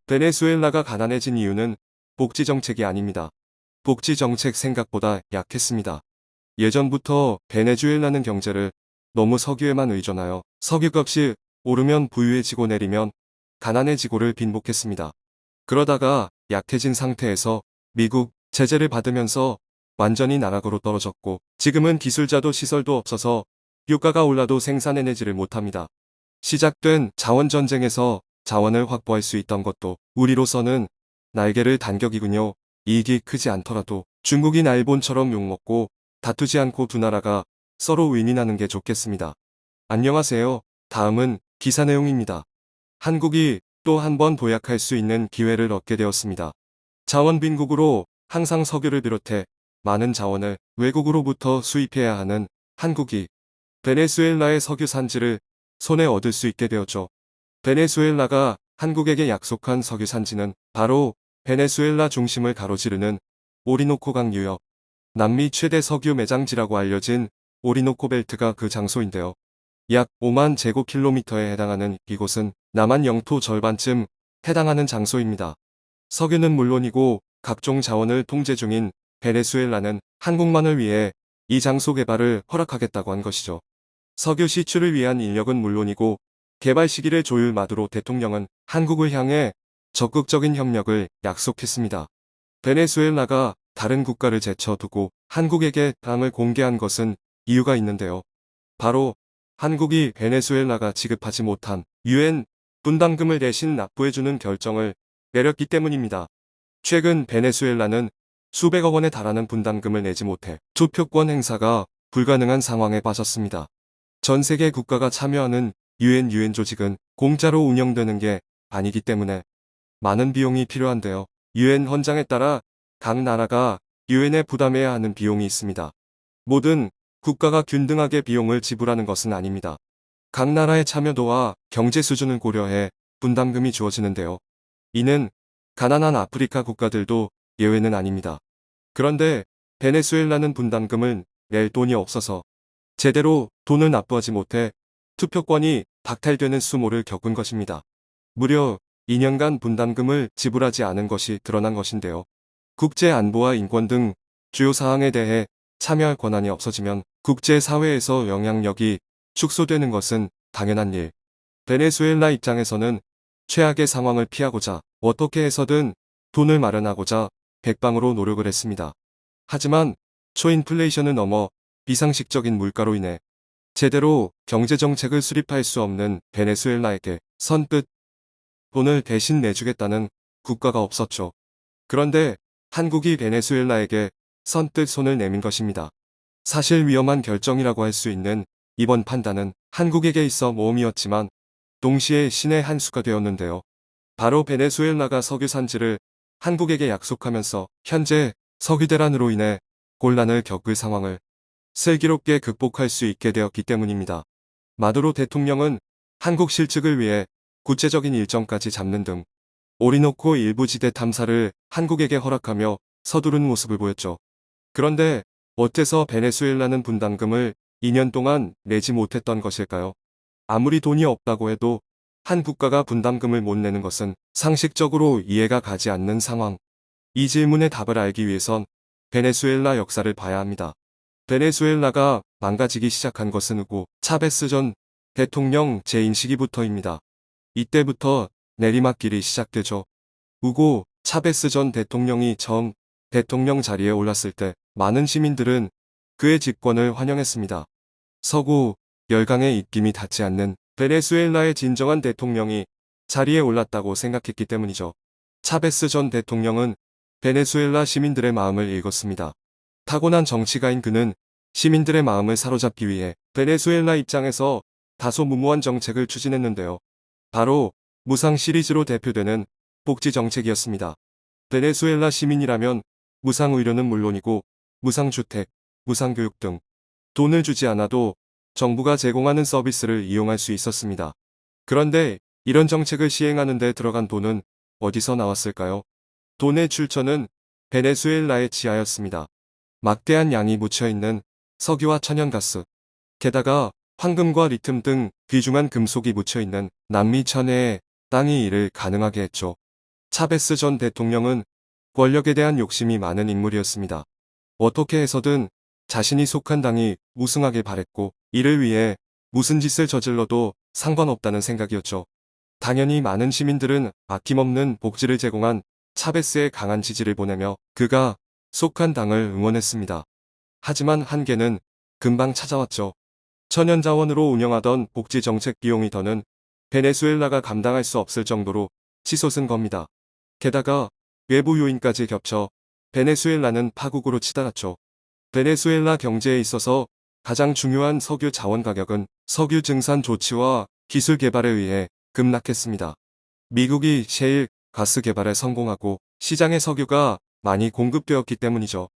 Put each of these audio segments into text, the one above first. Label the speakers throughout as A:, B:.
A: 베네수엘라가 가난해진 이유는 복지 정책이 아닙니다. 복지 정책 생각보다 약했습니다. 예전부터 베네수엘라는 경제를 너무 석유에만 의존하여 석유값이 오르면 부유해지고 내리면 가난해지고를 빈복했습니다. 그러다가 약해진 상태에서 미국 제재를 받으면서 완전히 나락으로 떨어졌고, 지금은 기술자도 시설도 없어서 유가가 올라도 생산해내지를 못합니다. 시작된 자원전쟁에서 자원을 확보할 수 있던 것도 우리로서는 날개를 단격이군요. 이익이 크지 않더라도 중국이나 일본처럼 욕먹고 다투지 않고 두 나라가 서로 윈윈하는 게 좋겠습니다. 안녕하세요. 다음은 기사 내용입니다. 한국이 또 한 번 도약할 수 있는 기회를 얻게 되었습니다. 자원 빈국으로 항상 석유를 비롯해 많은 자원을 외국으로부터 수입해야 하는 한국이 베네수엘라의 석유 산지를 손에 얻을 수 있게 되었죠. 베네수엘라가 한국에게 약속한 석유 산지는 바로 베네수엘라 중심을 가로지르는 오리노코강 유역, 남미 최대 석유 매장지라고 알려진 오리노코 벨트가 그 장소인데요. 약 5만 제곱킬로미터에 해당하는 이곳은 남한 영토 절반쯤 해당하는 장소입니다. 석유는 물론이고 각종 자원을 통제 중인 베네수엘라는 한국만을 위해 이 장소 개발을 허락하겠다고 한 것이죠. 석유 시출을 위한 인력은 물론이고 개발 시기를 조율 마두로 대통령은 한국을 향해 적극적인 협력을 약속했습니다. 베네수엘라가 다른 국가를 제쳐두고 한국에게 땅을 공개한 것은 이유가 있는데요. 바로 한국이 베네수엘라가 지급하지 못한 유엔 분담금을 대신 납부해주는 결정을 내렸기 때문입니다. 최근 베네수엘라는 수백억 원에 달하는 분담금을 내지 못해 투표권 행사가 불가능한 상황에 빠졌습니다. 전 세계 국가가 참여하는 유엔 조직은 공짜로 운영되는 게 아니기 때문에 많은 비용이 필요한데요. 유엔 헌장에 따라 각 나라가 유엔에 부담해야 하는 비용이 있습니다. 모든 국가가 균등하게 비용을 지불하는 것은 아닙니다. 각 나라의 참여도와 경제 수준을 고려해 분담금이 주어지는데요. 이는 가난한 아프리카 국가들도 예외는 아닙니다. 그런데 베네수엘라는 분담금을 낼 돈이 없어서 제대로 돈을 납부하지 못해 투표권이 박탈되는 수모를 겪은 것입니다. 무려 2년간 분담금을 지불하지 않은 것이 드러난 것인데요. 국제 안보와 인권 등 주요 사항에 대해 참여할 권한이 없어지면 국제사회에서 영향력이 축소되는 것은 당연한 일. 베네수엘라 입장에서는 최악의 상황을 피하고자 어떻게 해서든 돈을 마련하고자 백방으로 노력을 했습니다. 하지만 초인플레이션을 넘어 비상식적인 물가로 인해 제대로 경제정책을 수립할 수 없는 베네수엘라에게 선뜻 돈을 대신 내주겠다는 국가가 없었죠. 그런데 한국이 베네수엘라에게 선뜻 손을 내민 것입니다. 사실 위험한 결정이라고 할 수 있는 이번 판단은 한국에게 있어 모험이었지만 동시에 신의 한 수가 되었는데요. 바로 베네수엘라가 석유 산지를 한국에게 약속하면서 현재 석유 대란으로 인해 곤란을 겪을 상황을 슬기롭게 극복할 수 있게 되었기 때문입니다. 마두로 대통령은 한국 실측을 위해 구체적인 일정까지 잡는 등 오리노코 일부 지대 탐사를 한국에게 허락하며 서두른 모습을 보였죠. 그런데 어째서 베네수엘라는 분담금을 2년 동안 내지 못했던 것일까요? 아무리 돈이 없다고 해도 한 국가가 분담금을 못 내는 것은 상식적으로 이해가 가지 않는 상황. 이 질문의 답을 알기 위해선 베네수엘라 역사를 봐야 합니다. 베네수엘라가 망가지기 시작한 것은 후고 차베스 전 대통령 재임 시기부터입니다. 이때부터 내리막길이 시작되죠. 후고 차베스 전 대통령이 처음 대통령 자리에 올랐을 때 많은 시민들은 그의 집권을 환영했습니다. 서구 열강의 입김이 닿지 않는 베네수엘라의 진정한 대통령이 자리에 올랐다고 생각했기 때문이죠. 차베스 전 대통령은 베네수엘라 시민들의 마음을 읽었습니다. 타고난 정치가인 그는 시민들의 마음을 사로잡기 위해 베네수엘라 입장에서 다소 무모한 정책을 추진했는데요. 바로 무상 시리즈로 대표되는 복지 정책이었습니다. 베네수엘라 시민이라면 무상 의료는 물론이고 무상 주택, 무상 교육 등 돈을 주지 않아도 정부가 제공하는 서비스를 이용할 수 있었습니다. 그런데 이런 정책을 시행하는 데 들어간 돈은 어디서 나왔을까요? 돈의 출처는 베네수엘라의 지하였습니다. 막대한 양이 묻혀있는 석유와 천연가스, 게다가 황금과 리튬 등 귀중한 금속이 묻혀있는 남미 천혜의 땅이 이를 가능하게 했죠. 차베스 전 대통령은 권력에 대한 욕심이 많은 인물이었습니다. 어떻게 해서든 자신이 속한 당이 우승하길 바랬고 이를 위해 무슨 짓을 저질러도 상관없다는 생각이었죠. 당연히 많은 시민들은 아낌없는 복지를 제공한 차베스의 강한 지지를 보내며 그가 속한 당을 응원했습니다. 하지만 한계는 금방 찾아왔죠. 천연자원으로 운영하던 복지정책 비용이 더는 베네수엘라가 감당할 수 없을 정도로 치솟은 겁니다. 게다가 외부 요인까지 겹쳐 베네수엘라는 파국으로 치달았죠. 베네수엘라 경제에 있어서 가장 중요한 석유 자원 가격은 석유 증산 조치와 기술 개발에 의해 급락했습니다. 미국이 셰일 가스 개발에 성공하고 시장에 석유가 많이 공급되었기 때문이죠.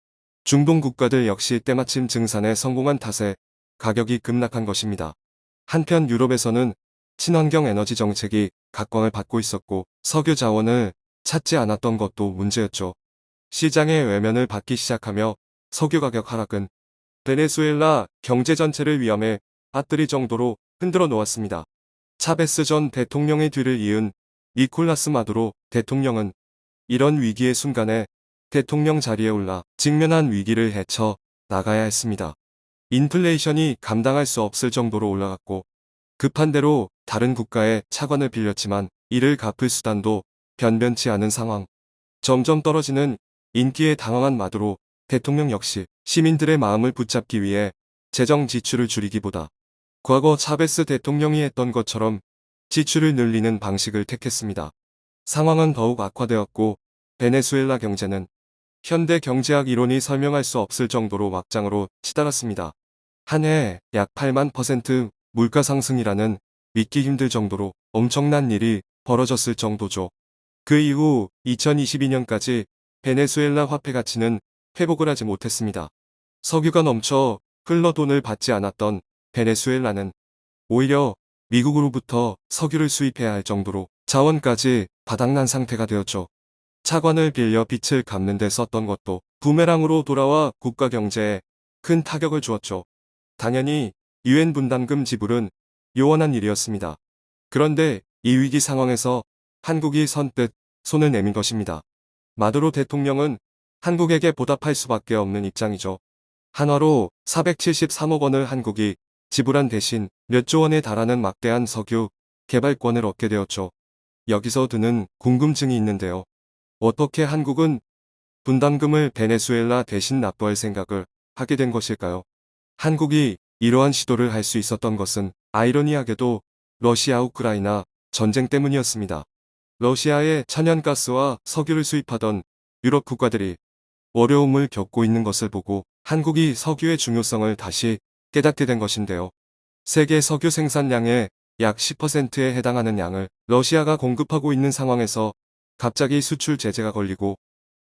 A: 중동 국가들 역시 때마침 증산에 성공한 탓에 가격이 급락한 것입니다. 한편 유럽에서는 친환경 에너지 정책이 각광을 받고 있었고 석유 자원을 찾지 않았던 것도 문제였죠. 시장의 외면을 받기 시작하며 석유 가격 하락은 베네수엘라 경제 전체를 위험에 빠뜨릴 정도로 흔들어 놓았습니다. 차베스 전 대통령의 뒤를 이은 니콜라스 마두로 대통령은 이런 위기의 순간에 대통령 자리에 올라 직면한 위기를 헤쳐 나가야 했습니다. 인플레이션이 감당할 수 없을 정도로 올라갔고 급한 대로 다른 국가에 차관을 빌렸지만 이를 갚을 수단도 변변치 않은 상황. 점점 떨어지는 인기에 당황한 마두로 대통령 역시 시민들의 마음을 붙잡기 위해 재정 지출을 줄이기보다 과거 차베스 대통령이 했던 것처럼 지출을 늘리는 방식을 택했습니다. 상황은 더욱 악화되었고 베네수엘라 경제는 현대 경제학 이론이 설명할 수 없을 정도로 막장으로 치달았습니다. 한 해에 약 8만 % 물가 상승이라는 믿기 힘들 정도로 엄청난 일이 벌어졌을 정도죠. 그 이후 2022년까지 베네수엘라 화폐 가치는 회복을 하지 못했습니다. 석유가 넘쳐 흘러 돈을 받지 않았던 베네수엘라는 오히려 미국으로부터 석유를 수입해야 할 정도로 자원까지 바닥난 상태가 되었죠. 차관을 빌려 빚을 갚는 데 썼던 것도 부메랑으로 돌아와 국가 경제에 큰 타격을 주었죠. 당연히 유엔 분담금 지불은 요원한 일이었습니다. 그런데 이 위기 상황에서 한국이 선뜻 손을 내민 것입니다. 마두로 대통령은 한국에게 보답할 수밖에 없는 입장이죠. 한화로 473억 원을 한국이 지불한 대신 몇 조 원에 달하는 막대한 석유 개발권을 얻게 되었죠. 여기서 드는 궁금증이 있는데요. 어떻게 한국은 분담금을 베네수엘라 대신 납부할 생각을 하게 된 것일까요? 한국이 이러한 시도를 할 수 있었던 것은 아이러니하게도 러시아 우크라이나 전쟁 때문이었습니다. 러시아의 천연가스와 석유를 수입하던 유럽 국가들이 어려움을 겪고 있는 것을 보고 한국이 석유의 중요성을 다시 깨닫게 된 것인데요. 세계 석유 생산량의 약 10%에 해당하는 양을 러시아가 공급하고 있는 상황에서 갑자기 수출 제재가 걸리고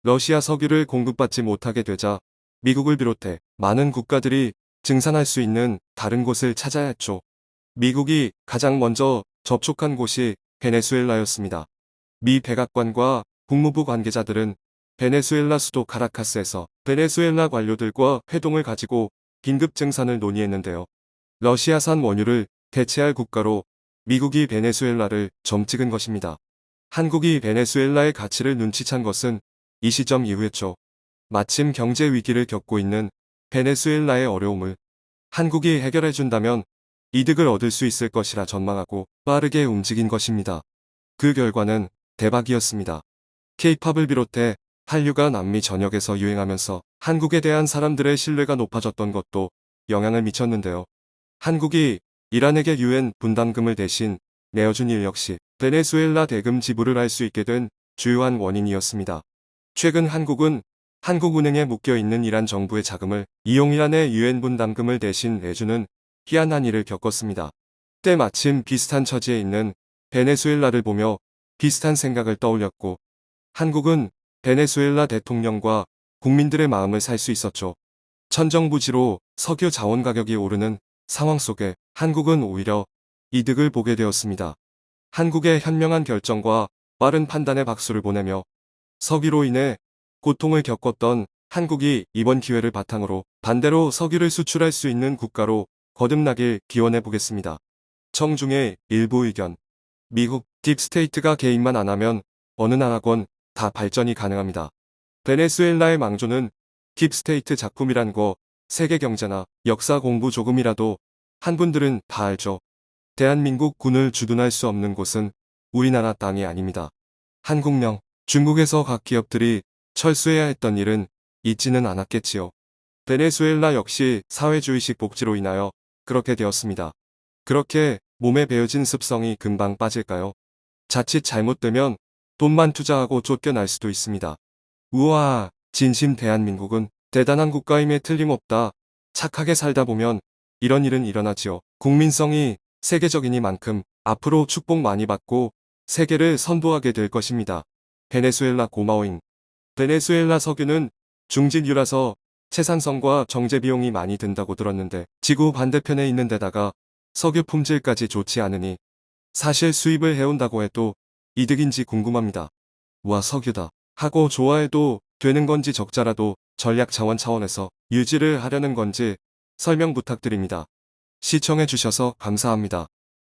A: 러시아 석유를 공급받지 못하게 되자 미국을 비롯해 많은 국가들이 증산할 수 있는 다른 곳을 찾아야 했죠. 미국이 가장 먼저 접촉한 곳이 베네수엘라였습니다. 미 백악관과 국무부 관계자들은 베네수엘라 수도 카라카스에서 베네수엘라 관료들과 회동을 가지고 긴급 증산을 논의했는데요. 러시아산 원유를 대체할 국가로 미국이 베네수엘라를 점찍은 것입니다. 한국이 베네수엘라의 가치를 눈치챈 것은 이 시점 이후였죠. 마침 경제 위기를 겪고 있는 베네수엘라의 어려움을 한국이 해결해준다면 이득을 얻을 수 있을 것이라 전망하고 빠르게 움직인 것입니다. 그 결과는 대박이었습니다. K-팝을 비롯해 한류가 남미 전역에서 유행하면서 한국에 대한 사람들의 신뢰가 높아졌던 것도 영향을 미쳤는데요. 한국이 이란에게 유엔 분담금을 대신 내어준 일 역시 베네수엘라 대금 지불을 할 수 있게 된 주요한 원인이었습니다. 최근 한국은 한국은행에 묶여있는 이란 정부의 자금을 이용 이란의 유엔 분담금을 대신 내주는 희한한 일을 겪었습니다. 때마침 비슷한 처지에 있는 베네수엘라를 보며 비슷한 생각을 떠올렸고 한국은 베네수엘라 대통령과 국민들의 마음을 살 수 있었죠. 천정부지로 석유 자원 가격이 오르는 상황 속에 한국은 오히려 이득을 보게 되었습니다. 한국의 현명한 결정과 빠른 판단에 박수를 보내며 석유로 인해 고통을 겪었던 한국이 이번 기회를 바탕으로 반대로 석유를 수출할 수 있는 국가로 거듭나길 기원해 보겠습니다. 청중의 일부 의견. 미국 딥스테이트가 개입만 안 하면 어느 나라건 다 발전이 가능합니다. 베네수엘라의 망조는 딥스테이트 작품이란 거 세계 경제나 역사 공부 조금이라도 한 분들은 다 알죠. 대한민국 군을 주둔할 수 없는 곳은 우리나라 땅이 아닙니다. 한국령, 중국에서 각 기업들이 철수해야 했던 일은 있지는 않았겠지요. 베네수엘라 역시 사회주의식 복지로 인하여 그렇게 되었습니다. 그렇게 몸에 배어진 습성이 금방 빠질까요? 자칫 잘못되면 돈만 투자하고 쫓겨날 수도 있습니다. 우와, 진심 대한민국은 대단한 국가임에 틀림없다. 착하게 살다 보면 이런 일은 일어나지요. 국민성이 세계적이니만큼 앞으로 축복 많이 받고 세계를 선도하게 될 것입니다. 베네수엘라 고마워잉. 베네수엘라 석유는 중진유라서 채산성과 정제 비용이 많이 든다고 들었는데 지구 반대편에 있는 데다가 석유 품질까지 좋지 않으니 사실 수입을 해온다고 해도 이득인지 궁금합니다. 와 석유다 하고 좋아해도 되는 건지 적자라도 전략 자원 차원에서 유지를 하려는 건지 설명 부탁드립니다. 시청해주셔서 감사합니다.